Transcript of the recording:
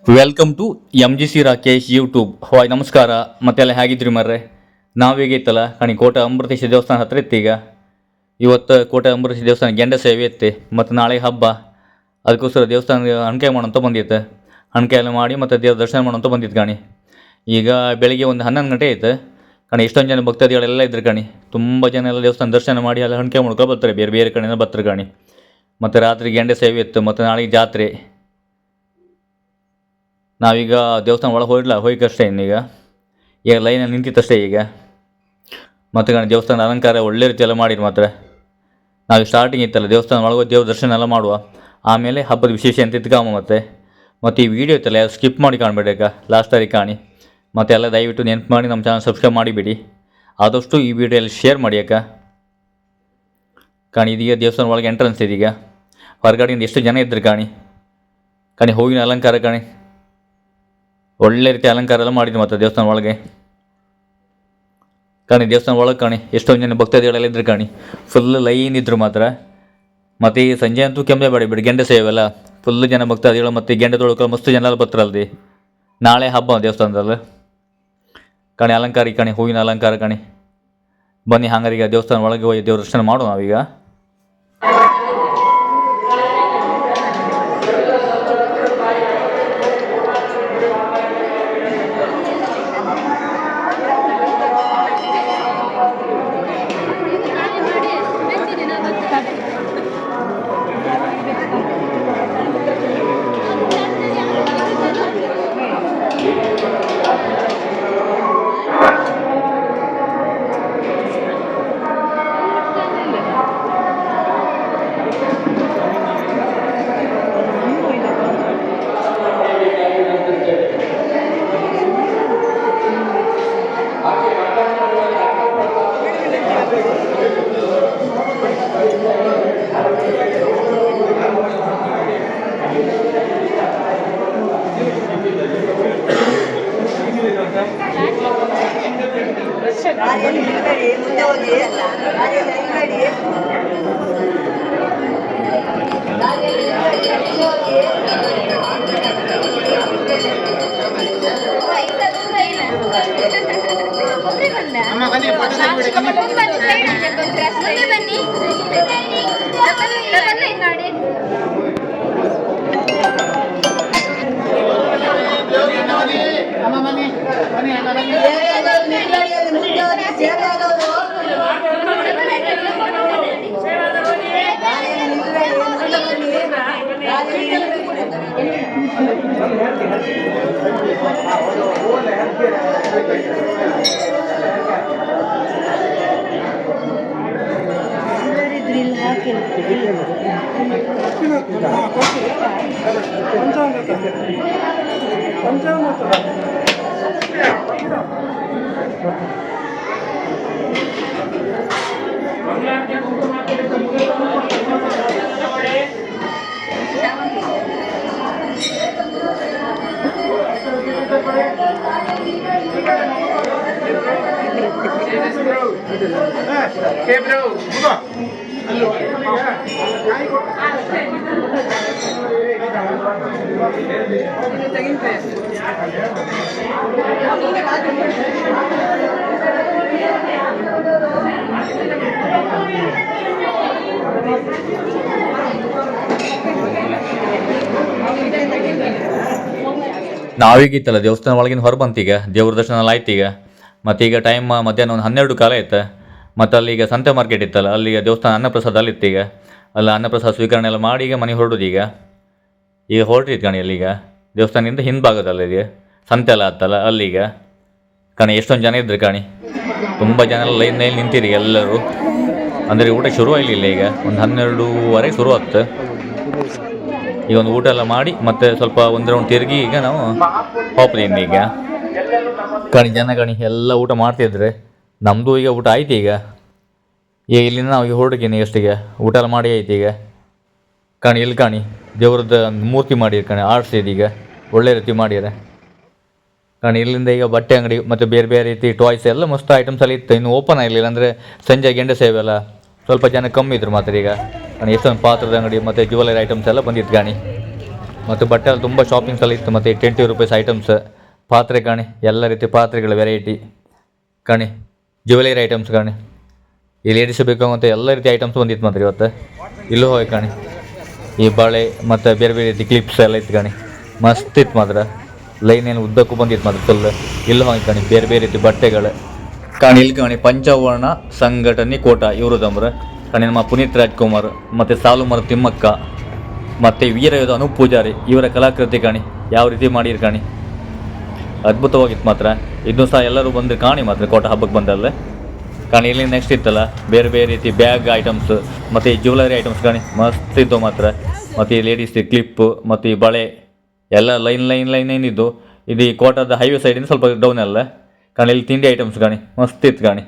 Welcome to M G C Rakesh YouTube. Hi ನಮಸ್ಕಾರ. ಮತ್ತೆಲ್ಲ ಹೇಗಿದ್ರಿ ಮರ್ರೆ? ನಾವೀಗಿತ್ತಲ್ಲ ಕಣಿ ಕೋಟೆ ಅಮೃತೇಶ್ವರ ದೇವಸ್ಥಾನ ಹತ್ರ ಇತ್ತೀಗ. ಇವತ್ತು ಕೋಟೆ ಅಮೃತೇಶ್ವರ ದೇವಸ್ಥಾನ ಗೆಂಡ ಸೇವೆ ಇತ್ತೆ ಮತ್ತು ನಾಳೆ ಹಬ್ಬ. ಅದಕ್ಕೋಸ್ಕರ ದೇವಸ್ಥಾನ ಹಣ್ಕೆ ಮಾಡೋಂತ ಬಂದಿತ್ತು. ಹಣ್ಕೆ ಎಲ್ಲ ಮಾಡಿ ಮತ್ತು ದೇವ್ರ ದರ್ಶನ ಮಾಡೋಂತ ಬಂದಿತ್ತು ಕಣಿ. ಈಗ ಬೆಳಿಗ್ಗೆ ಒಂದು 11 ಗಂಟೆ ಆಯ್ತು ಕಣಿ. ಎಷ್ಟೊಂದು ಜನ ಭಕ್ತಾದಿಗಳೆಲ್ಲ ಇದ್ರು ಕಣಿ. ತುಂಬ ಜನ ಎಲ್ಲ ದೇವಸ್ಥಾನ ದರ್ಶನ ಮಾಡಿ ಎಲ್ಲ ಹಣ್ಕೆ ಮಾಡ್ಕೊಂಡು ಬರ್ತಾರೆ, ಬೇರೆ ಬೇರೆ ಕಡೆಯಿಂದ ಬರ್ತಾರೆ ಕಣಿ. ಮತ್ತು ರಾತ್ರಿ ಗೆಂಡೆ ಸೇವೆ ಇತ್ತು ಮತ್ತು ನಾಳೆಗೆ ಜಾತ್ರೆ. ನಾವೀಗ ದೇವಸ್ಥಾನ ಒಳಗೆ ಹೋಯ್ಕಷ್ಟೇ ಇನ್ನೀಗ ಈಗ ಲೈನಲ್ಲಿ ನಿಂತಿತ್ತಷ್ಟೇ ಈಗ. ಮತ್ತು ಕಣಿ ದೇವಸ್ಥಾನ ಅಲಂಕಾರ ಒಳ್ಳೆ ರೀತಿ ಎಲ್ಲ ಮಾಡಿರಿ. ಮಾತ್ರ ನಾವು ಸ್ಟಾರ್ಟಿಂಗ್ ಇತ್ತಲ್ಲ ದೇವಸ್ಥಾನ ಒಳಗೆ ದೇವ್ರ ದರ್ಶನ ಎಲ್ಲ ಮಾಡುವ, ಆಮೇಲೆ ಹಬ್ಬದ ವಿಶೇಷ ಅಂತ ಇತ್ಕಾಮ. ಮತ್ತು ಈ ವಿಡಿಯೋ ಇತ್ತಲ್ಲ ಯಾರು ಸ್ಕಿಪ್ ಮಾಡಿ ಕಾಣಬೇಡಕ್ಕ, ಲಾಸ್ಟರಿಗೆ ಕಾಣಿ. ಮತ್ತು ಎಲ್ಲ ದಯವಿಟ್ಟು ನೆನ್ಪು ಮಾಡಿ ನಮ್ಮ ಚಾನಲ್ ಸಬ್ಸ್ಕ್ರೈಬ್ ಮಾಡಿಬಿಡಿ. ಆದಷ್ಟು ಈ ವಿಡಿಯೋ ಎಲ್ಲ ಶೇರ್ ಮಾಡಿ ಅಕ್ಕ. ಕಾಣಿ ಇದೀಗ ದೇವಸ್ಥಾನ ಒಳಗೆ ಎಂಟ್ರೆನ್ಸ್ ಇದೀಗ. ಹೊರಗಡೆಯಿಂದ ಎಷ್ಟು ಜನ ಇದ್ರು ಕಾಣಿ. ಕಣಿ ಹೂವಿನ ಅಲಂಕಾರ ಕಾಣಿ, ಒಳ್ಳೆ ರೀತಿ ಅಲಂಕಾರ ಎಲ್ಲ ಮಾಡಿದ್ರು ಮತ್ತು ದೇವಸ್ಥಾನ ಒಳಗೆ. ಕಾಣಿ ದೇವಸ್ಥಾನ ಒಳಗೆ ಕಾಣಿ ಎಷ್ಟೊಂದು ಜನ ಭಕ್ತಾದಿಗಳೆಲ್ಲ ಇದ್ರು ಕಾಣಿ. ಫುಲ್ ಲೈನ್ ಇದ್ರು ಮಾತ್ರ. ಮತ್ತು ಈ ಸಂಜೆ ಅಂತೂ ಕೆಮ್ಮೆ ಬಿಡಿ ಗೆಂಡೆ ಸೇವೆಲ್ಲ ಫುಲ್ ಜನ ಭಕ್ತಾದಿಗಳು. ಮತ್ತು ಗೆಂಡೆ ತೊಳ್ಕೊಳ್ಳೋ ಮಸ್ತು ಜನ ಎಲ್ಲ ಬರ್ತಾರಲ್ದಿ. ನಾಳೆ ಹಬ್ಬ ದೇವಸ್ಥಾನದಲ್ಲಿ ಕಣಿ. ಅಲಂಕಾರ ಕಣಿ, ಹೂವಿನ ಅಲಂಕಾರ ಕಣಿ. ಬನ್ನಿ ಹಂಗಾರೀಗ ದೇವಸ್ಥಾನ ಒಳಗೆ ಹೋಗಿ ದೇವ್ರ ದರ್ಶನ ಮಾಡೋಣ ನಾವೀಗ. ನಾವೀಗಿತ್ತಲ್ಲ ದೇವಸ್ಥಾನ ಒಳಗಿನ ಹೊರ ಬಂತೀಗ ದೇವ್ರ ದರ್ಶನ ಎಲ್ಲ ಆಯ್ತು ಈಗ. ಮತ್ತು ಈಗ ಟೈಮ್ ಮಧ್ಯಾಹ್ನ ಒಂದು 12 ಕಾಲ ಆಯ್ತು. ಮತ್ತು ಅಲ್ಲಿಗ ಸಂತೆ ಮಾರ್ಕೆಟ್ ಇತ್ತಲ್ಲ, ಅಲ್ಲಿಗೆ ದೇವಸ್ಥಾನ ಅನ್ನಪ್ರಸಾದ ಅಲ್ಲಿತ್ತು ಈಗ. ಅಲ್ಲಿ ಅನ್ನಪ್ರಸಾದ ಸ್ವೀಕರಣೆ ಎಲ್ಲ ಮಾಡಿ ಈಗ ಮನೆಗೆ ಹೊರಡೋದು ಈಗ ಹೊರಟಿತ್ತು ಕಣಿ. ಅಲ್ಲಿಗ ದೇವಸ್ಥಾನದಿಂದ ಹಿಂಭಾಗದಲ್ಲ ಇದೆ ಸಂತೆ ಎಲ್ಲ ಆತ್ತಲ್ಲ ಅಲ್ಲಿಗ ಕಣಿ. ಎಷ್ಟೊಂದು ಜನ ಇದ್ರು ಕಾಣಿ. ತುಂಬ ಜನ ಎಲ್ಲ ಲೈನಲ್ಲಿ ನಿಂತಿರಿ ಎಲ್ಲರೂ. ಅಂದರೆ ಊಟ ಶುರು ಆಗಲಿಲ್ಲ ಈಗ, ಒಂದು 12:30 ಶುರು ಆಗ್ತು. ಈಗ ಒಂದು ಊಟ ಎಲ್ಲ ಮಾಡಿ ಮತ್ತೆ ಸ್ವಲ್ಪ ಒಂದು ರೌಂಡ್ ತಿರುಗಿ ಈಗ ನಾವು ಹೋಗ್ತೀನಿ ಈಗ ಕಣಿ. ಜನ ಕಣಿ ಎಲ್ಲ ಊಟ ಮಾಡ್ತಿದ್ರೆ ನಮ್ಮದು ಈಗ ಊಟ ಆಯ್ತು ಈಗ ಇಲ್ಲಿಂದ ನಾವು ಈಗ ಹೊರಡಿದ್ದೀನಿ ಅಷ್ಟಿಗೆ. ಊಟ ಎಲ್ಲ ಮಾಡಿ ಆಯ್ತು ಈಗ ಕಣಿ. ಇಲ್ಲಿ ಕಾಣಿ ದೇವ್ರದ್ದು ಮೂರ್ತಿ ಮಾಡಿರಿ ಕಣಿ, ಆರ್ಟ್ಸಿದ್ದು ಈಗ ಒಳ್ಳೆ ರೀತಿ ಮಾಡಿದ್ದಾರೆ ಕಣಿ. ಇಲ್ಲಿಂದ ಈಗ ಬಟ್ಟೆ ಅಂಗಡಿ ಮತ್ತು ಬೇರೆ ಬೇರೆ ರೀತಿ ಟಾಯ್ಸ್ ಎಲ್ಲ ಮಸ್ತ್ ಐಟಮ್ಸ್ ಎಲ್ಲ ಇತ್ತು. ಇನ್ನು ಓಪನ್ ಆಗಲಿಲ್ಲ, ಅಂದರೆ ಸಂಜೆ ಗೆಂಡೆ ಸೇವೆ ಎಲ್ಲ ಸ್ವಲ್ಪ ಜನ ಕಮ್ಮಿ ಇದ್ರು ಮಾತ್ರ ಈಗ ಕಣಿ. ಎಷ್ಟೊಂದು ಪಾತ್ರದ ಅಂಗಡಿ ಮತ್ತು ಜ್ಯುವೆಲರಿ ಐಟಮ್ಸ್ ಎಲ್ಲ ಬಂದಿತ್ತು ಗಾಣಿ. ಮತ್ತು ಬಟ್ಟೆ ಅಲ್ಲಿ ತುಂಬ ಶಾಪಿಂಗ್ಸ್ ಎಲ್ಲ ಇತ್ತು. ಮತ್ತು 20 ರೂಪೀಸ್ ಐಟಮ್ಸ್ ಪಾತ್ರೆ ಕಾಣಿ, ಎಲ್ಲ ರೀತಿ ಪಾತ್ರೆಗಳ ವೆರೈಟಿ ಕಾಣಿ, ಜ್ಯುವೆಲರಿ ಐಟಮ್ಸ್ ಕಾಣಿ, ಈ ಲೇಡೀಸ್ ಬೇಕಾಗುವಂಥ ಎಲ್ಲ ರೀತಿ ಐಟಮ್ಸ್ ಬಂದಿತ್ತು ಮಾತ್ರ ಇವತ್ತು. ಇಲ್ಲೂ ಹೋಗಿ ಕಾಣಿ, ಈ ಬಳೆ ಮತ್ತು ಬೇರೆ ಬೇರೆ ರೀತಿ ಕ್ಲಿಪ್ಸ್ ಎಲ್ಲ ಇತ್ತು ಕಾಣಿ, ಮಸ್ತ್ ಇತ್ತು ಮಾತ್ರ. ಲೈನ್ ಏನು ಉದ್ದಕ್ಕೂ ಬಂದಿತ್ತು ಮಾತ್ರ ಫುಲ್. ಇಲ್ಲೂ ಹೋಗಿ ಕಾಣಿ ಬೇರೆ ಬೇರೆ ರೀತಿ ಬಟ್ಟೆಗಳು ಕಾಣಿ. ಇಲ್ಲಿ ಕಾಣಿ ಪಂಚವರ್ಣ ಸಂಘಟನೆ ಕೋಟ ಇವ್ರದಂಬ್ರೆ ಕಾಣಿ. ನಮ್ಮ ಪುನೀತ್ ರಾಜ್ಕುಮಾರ್ ಮತ್ತು ಸಾಲುಮರ ತಿಮ್ಮಕ್ಕ ಮತ್ತು ವೀರಯೋಧ ಅನೂಪ್ ಪೂಜಾರಿ ಇವರ ಕಲಾಕೃತಿ ಕಾಣಿ, ಯಾವ ರೀತಿ ಮಾಡಿರು ಕಾಣಿ, ಅದ್ಭುತವಾಗಿತ್ತು ಮಾತ್ರ. ಇದನ್ನು ಸಹ ಎಲ್ಲರೂ ಬಂದು ಕಾಣಿ ಮಾತ್ರ ಕೋಟ ಹಬ್ಬಕ್ಕೆ ಬಂದಲ್ಲೇ ಕಾಣಿ. ಇಲ್ಲಿ ನೆಕ್ಸ್ಟ್ ಇತ್ತಲ್ಲ ಬೇರೆ ಬೇರೆ ರೀತಿ ಬ್ಯಾಗ್ ಐಟಮ್ಸ್ ಮತ್ತು ಈ ಜ್ಯುವೆಲರಿ ಐಟಮ್ಸ್ ಕಾಣಿ, ಮಸ್ತ್ ಇದ್ದು ಮಾತ್ರ. ಮತ್ತು ಈ ಲೇಡೀಸ್ ಕ್ಲಿಪ್ಪು ಮತ್ತು ಈ ಬಳೆ ಎಲ್ಲ ಲೈನ್ ಏನಿದ್ದು ಇದು ಈ ಕೋಟದ ಹೈವೇ ಸೈಡಿಂದ ಸ್ವಲ್ಪ ಡೌನ್ ಅಲ್ಲ ಕಾಣಿ. ಇಲ್ಲಿ ತಿಂಡಿ ಐಟಮ್ಸ್ ಕಾಣಿ, ಮಸ್ತ್ ಇತ್ತು ಕಾಣಿ.